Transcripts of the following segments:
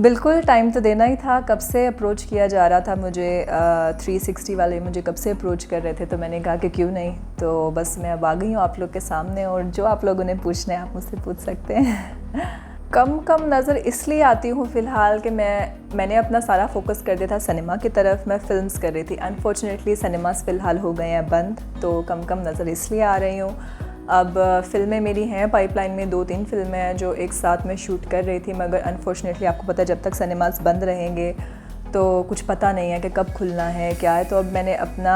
बिल्कुल टाइम तो देना ही था। कब से अप्रोच किया जा रहा था मुझे, 360 वाले मुझे कब से अप्रोच कर रहे थे, तो मैंने कहा कि क्यों नहीं। तो बस मैं अब आ गई हूँ आप लोग के सामने, और जो आप लोगों ने पूछना है आप मुझसे पूछ सकते हैं। कम कम नज़र इसलिए आती हूँ फ़िलहाल कि मैंने अपना सारा फोकस कर दिया था सिनेमा की तरफ। मैं फ़िल्म्स कर रही थी। अनफॉर्चुनेटली सिनेमास फ़िलहाल हो गए हैं बंद, तो कम कम नज़र इसलिए आ रही हूँ। अब फ़िल्में मेरी हैं पाइपलाइन में, 2-3 फ़िल्में हैं जो एक साथ में शूट कर रही थी, मगर अनफॉर्चुनेटली आपको पता है जब तक सिनेमास बंद रहेंगे तो कुछ पता नहीं है कि कब खुलना है क्या है। तो अब मैंने अपना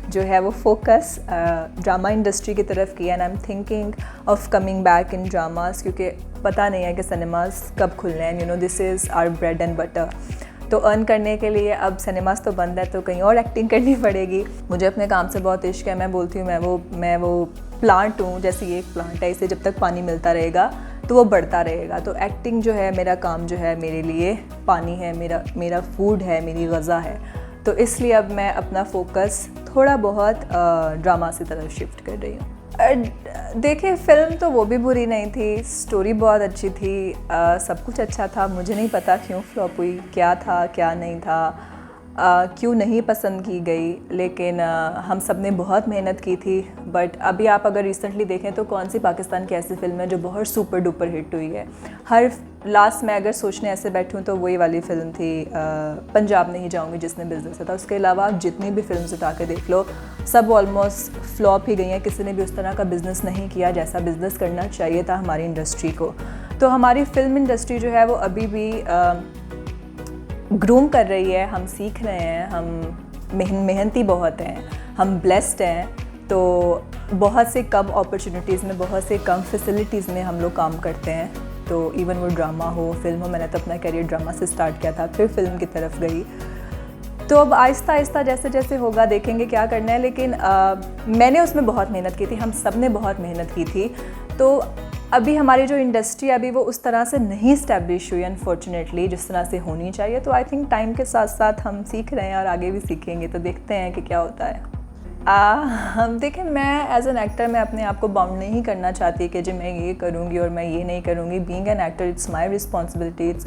जो है वो फोकस ड्रामा इंडस्ट्री की तरफ किया, and I am thinking of coming back in dramas, क्योंकि पता नहीं है कि सिनेमास कब खुलने हैं। You know, this is our bread and butter. तो अर्न करने के लिए अब सिनेमास तो बंद है, तो कहीं और एक्टिंग करनी पड़ेगी। मुझे अपने काम से बहुत इश्क है। मैं बोलती हूँ मैं वो प्लांट हूँ, जैसे ये एक प्लांट है, इसे जब तक पानी मिलता रहेगा तो वो बढ़ता रहेगा। तो एक्टिंग जो है, मेरा काम जो है, मेरे लिए पानी है, मेरा फूड है, मेरी ग़िज़ा है। तो इसलिए अब मैं अपना फोकस थोड़ा बहुत ड्रामा की तरफ शिफ्ट कर रही हूँ। देखिए, फ़िल्म तो वो भी बुरी नहीं थी, स्टोरी बहुत अच्छी थी, सब कुछ अच्छा था। मुझे नहीं पता क्यों फ्लॉप हुई, क्या था क्या नहीं था, क्यों नहीं पसंद की गई, लेकिन हम सब ने बहुत मेहनत की थी। बट अभी आप अगर रिसेंटली देखें तो कौन सी पाकिस्तान की ऐसी फ़िल्म है जो बहुत सुपर डुपर हिट हुई है। हर लास्ट में अगर सोचने ऐसे बैठूँ तो वही वाली फ़िल्म थी पंजाब नहीं जाऊँगी, जिसने बिज़नेस था। उसके अलावा आप जितनी भी फिल्म उठा के देख लो, सब ऑलमोस्ट फ्लॉप ही गई हैं। किसी ने भी उस तरह का बिज़नेस नहीं किया जैसा बिज़नेस करना चाहिए था हमारी इंडस्ट्री को। तो हमारी फ़िल्म इंडस्ट्री जो है वो अभी भी ग्रूम कर रही है। हम सीख रहे हैं, हम मेहनती बहुत हैं, हम ब्लेस्ड हैं। तो बहुत से कम अपॉर्चुनिटीज़ में, बहुत से कम फैसिलिटीज़ में हम लोग काम करते हैं। तो इवन वो ड्रामा हो, फिल्म हो, मैंने तो अपना करियर ड्रामा से स्टार्ट किया था, फिर फिल्म की तरफ गई। तो अब आहिस्ता आहिस्ता जैसे जैसे होगा देखेंगे क्या करना है। लेकिन मैंने उसमें बहुत मेहनत की थी, हम सब ने बहुत मेहनत की थी। तो अभी हमारी जो इंडस्ट्री अभी वो उस तरह से नहीं इस्टेब्लिश हुई अनफॉर्चुनेटली, जिस तरह से होनी चाहिए। तो आई थिंक टाइम के साथ साथ हम सीख रहे हैं और आगे भी सीखेंगे, तो देखते हैं कि क्या होता है। हम देखें, मैं एज एन एक्टर मैं अपने आप को बाउंड नहीं करना चाहती कि जी मैं ये करूँगी और मैं ये नहीं करूँगी। Being an actor it's my responsibilities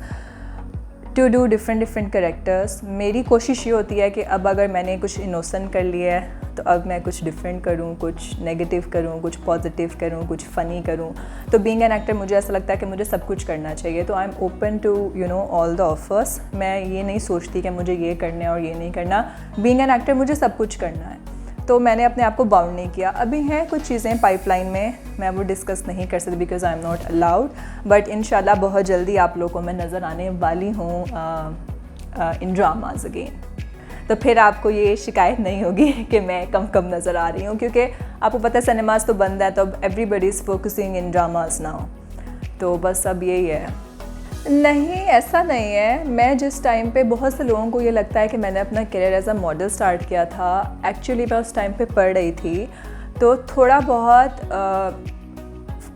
to do different characters. मेरी कोशिश ये होती है कि अब अगर मैंने कुछ इनोसेंट कर लिया है तो अब मैं कुछ डिफरेंट करूँ, कुछ नेगेटिव करूँ, कुछ पॉजिटिव करूँ, कुछ फ़नी करूँ। तो बीइंग एन एक्टर मुझे ऐसा लगता है कि मुझे सब कुछ करना चाहिए। तो I am open to all the offers. मैं ये नहीं सोचती कि मुझे ये करना है और ये नहीं करना। बीइंग एन एक्टर मुझे सब कुछ करना है, तो मैंने अपने आप को बाउंड नहीं किया। अभी हैं कुछ चीज़ें पाइपलाइन में, मैं वो डिस्कस नहीं कर सकती because I am not allowed. But इंशाल्लाह बहुत जल्दी आप लोगों को मैं नज़र आने वाली हूँ इन ड्रामाज अगेन। तो फिर आपको ये शिकायत नहीं होगी कि मैं कम कम नज़र आ रही हूँ, क्योंकि आपको पता है सिनेमाज तो बंद है, तो अब everybody is focusing in dramas now. तो बस अब यही है। नहीं, ऐसा नहीं है। मैं जिस टाइम पे, बहुत से लोगों को ये लगता है कि मैंने अपना career as a model start किया था। एक्चुअली मैं उस टाइम पे पढ़ रही थी, तो थोड़ा बहुत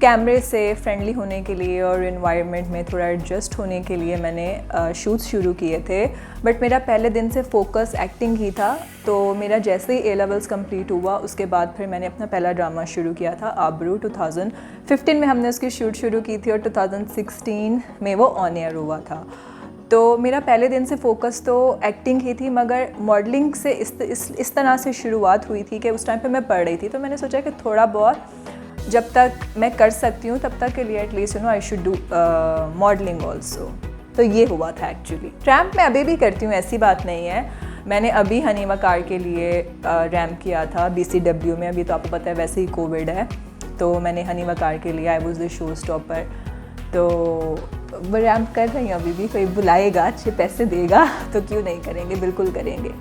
कैमरे से फ्रेंडली होने के लिए और एनवायरनमेंट में थोड़ा एडजस्ट होने के लिए मैंने शूट्स शुरू किए थे। बट मेरा पहले दिन से फोकस एक्टिंग ही था। तो मेरा जैसे ही A-levels कंप्लीट हुआ उसके बाद फिर मैंने अपना पहला ड्रामा शुरू किया था, आबरू। 2015 में हमने उसकी शूट शुरू की थी और 2016 में वो ऑन एयर हुआ था। तो मेरा पहले दिन से फ़ोकस तो एक्टिंग ही थी, मगर मॉडलिंग से इस तरह से शुरुआत हुई थी कि उस टाइम पे मैं पढ़ रही थी। तो मैंने सोचा कि थोड़ा बहुत जब तक मैं कर सकती हूँ तब तक के लिए at least I should do modelling also. तो ये हुआ था एक्चुअली। रैम्प मैं अभी भी करती हूँ, ऐसी बात नहीं है। मैंने अभी हनी वकार के लिए रैम्प किया था BCW में। अभी तो आपको पता है वैसे ही कोविड है, तो मैंने हनी वकार के लिए I was the show stopper. तो वो रैम्प कर रही हूँ अभी भी। कोई बुलाएगा, अच्छे पैसे देगा तो क्यों नहीं करेंगे, बिल्कुल करेंगे।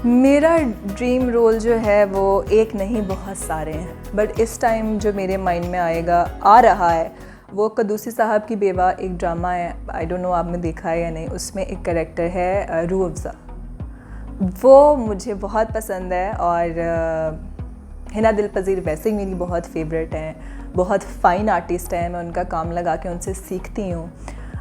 मेरा ड्रीम रोल जो है वो एक नहीं, बहुत सारे हैं। बट इस टाइम जो मेरे माइंड में आ रहा है वो कदूसी साहब की बेवा एक ड्रामा है। आई डोंट नो आपने देखा है या नहीं। उसमें एक कैरेक्टर है रूह अफ़ज़ा, वो मुझे बहुत पसंद है। और हिना दिल पज़ीर वैसे ही मेरी बहुत फेवरेट हैं, बहुत फ़ाइन आर्टिस्ट हैं। मैं उनका काम लगा के उनसे सीखती हूँ।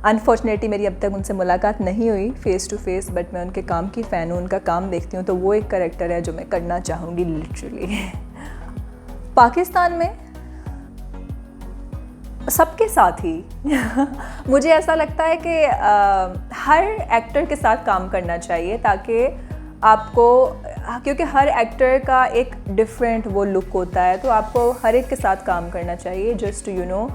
अनफॉर्चुनेटली मेरी अब तक उनसे मुलाकात नहीं हुई फ़ेस टू फेस, बट मैं उनके काम की फ़ैन हूँ, उनका काम देखती हूँ। तो वो एक कैरेक्टर है जो मैं करना चाहूँगी लिटरली। पाकिस्तान में सबके साथ ही मुझे ऐसा लगता है कि हर एक्टर के साथ काम करना चाहिए ताकि आपको, क्योंकि हर एक्टर का एक डिफरेंट वो लुक होता है, तो आपको हर एक के साथ काम करना चाहिए just to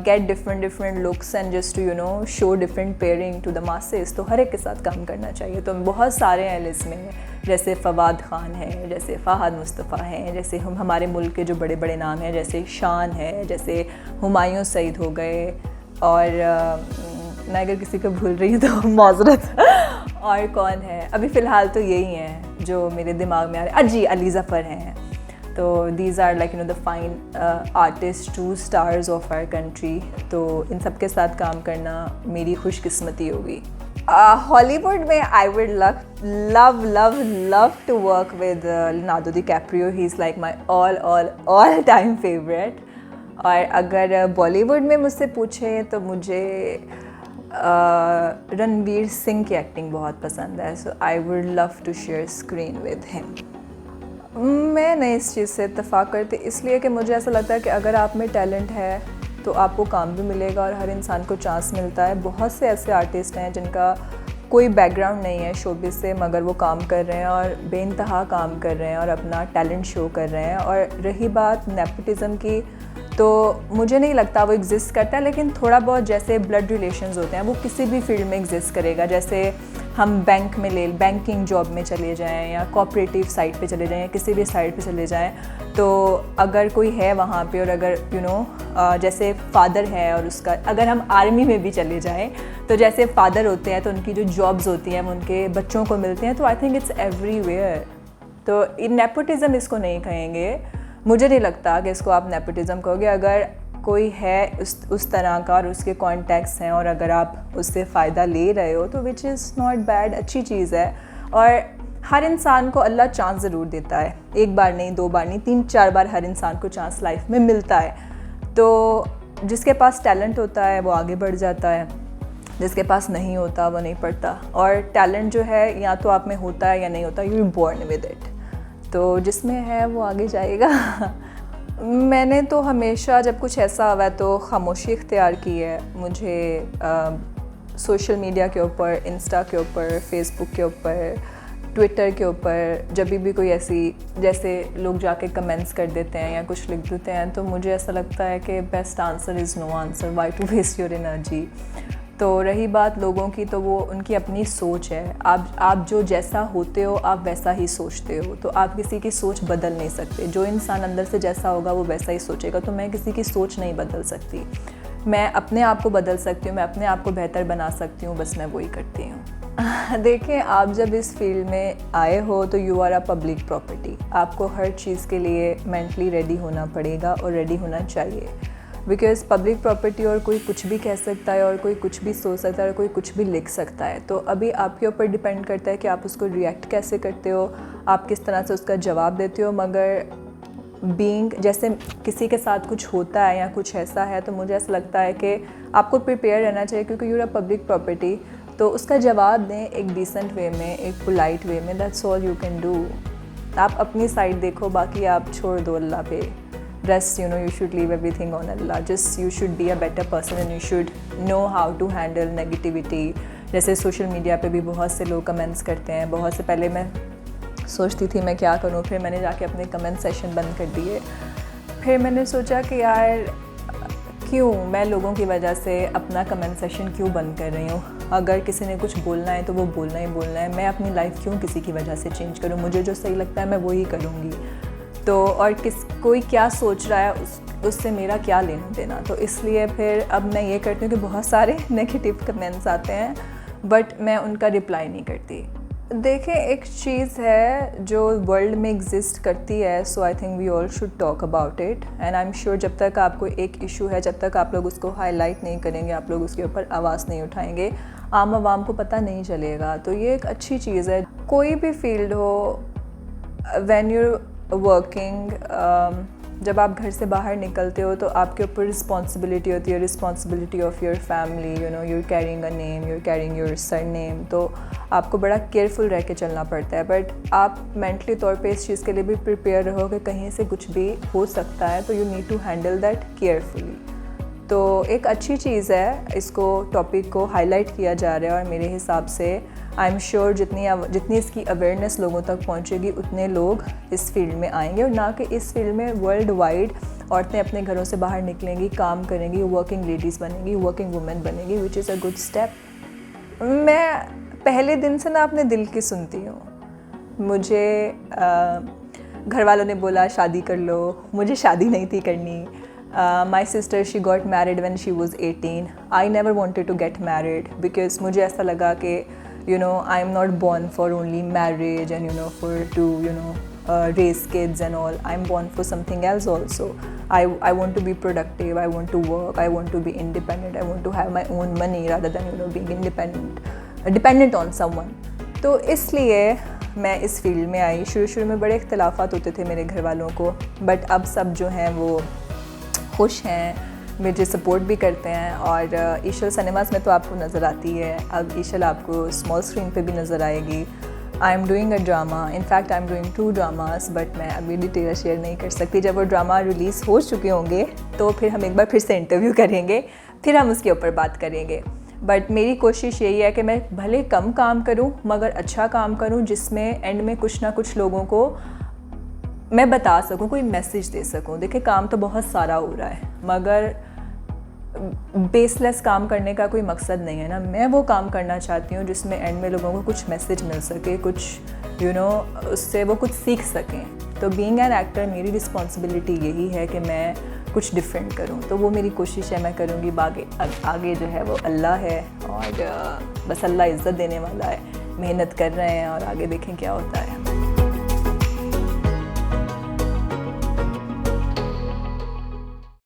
get different looks and just to show different pairing to the masses. तो हर एक के साथ काम करना चाहिए। तो बहुत सारे हैं लिस्ट में, जैसे फवाद खान है, जैसे फ़ाहद मुस्तफ़ा हैं, जैसे हमारे मुल्क के जो बड़े बड़े नाम हैं, जैसे शान है, जैसे हुमायूं सईद हो गए, और मैं अगर किसी को भूल रही हूँ तो माजरत। और कौन है, अभी फ़िलहाल तो यही हैं जो मेरे दिमाग में आ रहे हैं। जी, अली ज़फ़र हैं। तो these are like the fine artist, true stars of our country. तो इन सब के साथ काम करना मेरी खुशकिस्मती होगी। हॉलीवुड में I would love to work with Leonardo DiCaprio. He is like my all time favourite. और अगर बॉलीवुड में मुझसे पूछें तो मुझे रणवीर सिंह की एक्टिंग बहुत पसंद है। So I would love to share screen with him. मैं नहीं इस चीज़ से इत्तेफाक करती, इसलिए कि मुझे ऐसा लगता है कि अगर आप में टैलेंट है तो आपको काम भी मिलेगा और हर इंसान को चांस मिलता है। बहुत से ऐसे आर्टिस्ट हैं जिनका कोई बैकग्राउंड नहीं है शोबिज़ से, मगर वो काम कर रहे हैं और बेइंतहा काम कर रहे हैं और अपना टैलेंट शो कर रहे हैं। और रही बात नेपोटिज़म की, तो मुझे नहीं लगता वो एग्ज़िस्ट करता है, लेकिन थोड़ा बहुत जैसे ब्लड रिलेशंस होते हैं वो किसी भी फील्ड में एग्ज़िस्ट करेगा। जैसे हम बैंक में बैंकिंग जॉब में चले जाएं या कोऑपरेटिव साइट पे चले जाएं या किसी भी साइट पे चले जाएं, तो अगर कोई है वहाँ पे और अगर जैसे फादर है और उसका, अगर हम आर्मी में भी चले जाएं तो जैसे फादर होते हैं तो उनकी जो जॉब्स होती हैं वो उनके बच्चों को मिलते हैं। तो आई थिंक इट्स एवरीवेयर। तो नेपोटिज़म इसको नहीं कहेंगे, मुझे नहीं लगता कि इसको आप नेपोटिज़म कहोगे। अगर कोई है उस तरह का और उसके कॉन्टैक्ट्स हैं और अगर आप उससे फ़ायदा ले रहे हो तो विच इज़ नॉट बैड, अच्छी चीज़ है। और हर इंसान को अल्लाह चांस ज़रूर देता है, एक बार नहीं, दो बार नहीं, 3-4 बार हर इंसान को चांस लाइफ में मिलता है। तो जिसके पास टैलेंट होता है वो आगे बढ़ जाता है, जिसके पास नहीं होता वो नहीं पढ़ता। और टैलेंट जो है या तो आप में होता है या नहीं होता, you are born with it. तो जिसमें है वो आगे जाएगा। मैंने तो हमेशा जब कुछ ऐसा हुआ है तो खामोशी इख्तियार की है। मुझे सोशल मीडिया के ऊपर, इंस्टा के ऊपर, फेसबुक के ऊपर, ट्विटर के ऊपर जब भी कोई ऐसी, जैसे लोग जाके कमेंट्स कर देते हैं या कुछ लिख देते हैं, तो मुझे ऐसा लगता है कि best answer is no answer, why to waste your energy. तो रही बात लोगों की, तो वो उनकी अपनी सोच है। आप जो जैसा होते हो आप वैसा ही सोचते हो, तो आप किसी की सोच बदल नहीं सकते। जो इंसान अंदर से जैसा होगा वो वैसा ही सोचेगा। तो मैं किसी की सोच नहीं बदल सकती, मैं अपने आप को बदल सकती हूँ, मैं अपने आप को बेहतर बना सकती हूँ, बस मैं वही करती हूँ। देखें, आप जब इस फील्ड में आए हो तो you are a public property. आपको हर चीज़ के लिए मेंटली रेडी होना पड़ेगा और रेडी होना चाहिए, बिकॉज़ पब्लिक प्रॉपर्टी और कोई कुछ भी कह सकता है और कोई कुछ भी सोच सकता है और कोई कुछ भी लिख सकता है। तो अभी आपके ऊपर डिपेंड करता है कि आप उसको रिएक्ट कैसे करते हो, आप किस तरह से उसका जवाब देते हो। मगर बीइंग, जैसे किसी के साथ कुछ होता है या कुछ ऐसा है, तो मुझे ऐसा लगता है कि आपको प्रिपेयर रहना चाहिए, क्योंकि यू आर पब्लिक प्रॉपर्टी। तो उसका जवाब दें एक डिसेंट वे में, एक पोलाइट वे में, that's all you can do. आप अपनी साइड देखो, बाकी आप छोड़ दो अल्लाह पे। Rest, you should leave everything on Allah. Just you should be a better person and you should know how to handle negativity. जैसे सोशल मीडिया पे भी बहुत से लोग कमेंट्स करते हैं। बहुत से पहले मैं सोचती थी मैं क्या करूँ, फिर मैंने जाके अपने कमेंट सेशन बंद कर दिए। फिर मैंने सोचा कि यार क्यों मैं लोगों की वजह से अपना कमेंट सेशन क्यों बंद कर रही हूँ। अगर किसी ने कुछ बोलना है तो वो बोलना ही बोलना है। मैं अपनी लाइफ क्यों किसी की वजह से चेंज करूँ, मुझे जो सही लगता है मैं वही करूँगी। तो और कोई क्या सोच रहा है उससे मेरा क्या लेना देना। तो इसलिए फिर अब मैं ये करती हूँ कि बहुत सारे नेगेटिव कमेंट्स आते हैं बट मैं उनका रिप्लाई नहीं करती। देखें, एक चीज़ है जो वर्ल्ड में एग्जिस्ट करती है, so I think we all should talk about it. And I am sure जब तक आपको एक इशू है, जब तक आप लोग उसको हाईलाइट नहीं करेंगे, आप लोग उसके ऊपर आवाज़ नहीं उठाएंगे, आम आवाम को पता नहीं चलेगा। तो ये एक अच्छी चीज़ है। कोई भी फील्ड हो, व्हेन यू वर्किंग, जब आप घर से बाहर निकलते हो तो आपके ऊपर रिस्पॉन्सिबिलिटी होती है, responsibility of your family, you're carrying a name, you're carrying your surname। तो आपको बड़ा केयरफुल रह के चलना पड़ता है। बट आप मेंटली तौर पे इस चीज़ के लिए भी प्रिपेयर रहो कि कहीं से कुछ भी हो सकता है, तो you need to handle that carefully. तो एक अच्छी चीज़ है, इसको टॉपिक को हाईलाइट किया जा रहा है और मेरे हिसाब से आई एम श्योर जितनी इसकी अवेयरनेस लोगों तक पहुंचेगी उतने लोग इस फील्ड में आएंगे, और ना कि इस फील्ड में वर्ल्ड वाइड औरतें अपने घरों से बाहर निकलेंगी, काम करेंगी, वर्किंग लेडीज़ बनेंगी, वर्किंग वुमेन बनेगी, which is a good step. मैं पहले दिन से ना अपने दिल की सुनती हूँ। मुझे घर वालों ने बोला शादी कर लो, मुझे शादी नहीं थी करनी। My sister she got married when she was 18। I never wanted to get married because मुझे ऐसा लगा कि I am not born for only marriage and for to raise kids and all. I'm born for something else also. I want to be productive, I want to work, I want to be independent, I want to have my own money rather than being dependent on someone. तो इसलिए मैं इस field में आई। शुरू में बड़े इख्तिलाफ़ात होते थे मेरे घर वालों को, बट अब सब जो हैं वो खुश हैं, मुझे सपोर्ट भी करते हैं। और ईशल सिनेमास में तो आपको नज़र आती है, अब ईशल आपको स्मॉल स्क्रीन पे भी नज़र आएगी। I am doing a drama, in fact I am doing 2 dramas, but मैं अभी डिटेल शेयर नहीं कर सकती। जब वो ड्रामा रिलीज़ हो चुके होंगे तो फिर हम एक बार फिर से इंटरव्यू करेंगे, फिर हम उसके ऊपर बात करेंगे। बट मेरी कोशिश यही है कि मैं भले कम काम करूं मगर अच्छा काम करूं, जिसमें एंड में कुछ ना कुछ लोगों को मैं बता सकूं, कोई मैसेज दे सकूं। देखिए काम तो बहुत सारा हो रहा है मगर बेसलेस काम करने का कोई मकसद नहीं है ना। मैं वो काम करना चाहती हूँ जिसमें एंड में लोगों को कुछ मैसेज मिल सके, कुछ उससे वो कुछ सीख सकें। तो बीइंग एन एक्टर मेरी रिस्पॉन्सिबिलिटी यही है कि मैं कुछ डिफरेंट करूँ, तो वो मेरी कोशिश है, मैं करूँगी। आगे जो है वो अल्लाह है और बस अल्लाह इज़्ज़त देने वाला है। मेहनत कर रहे हैं और आगे देखें क्या होता है।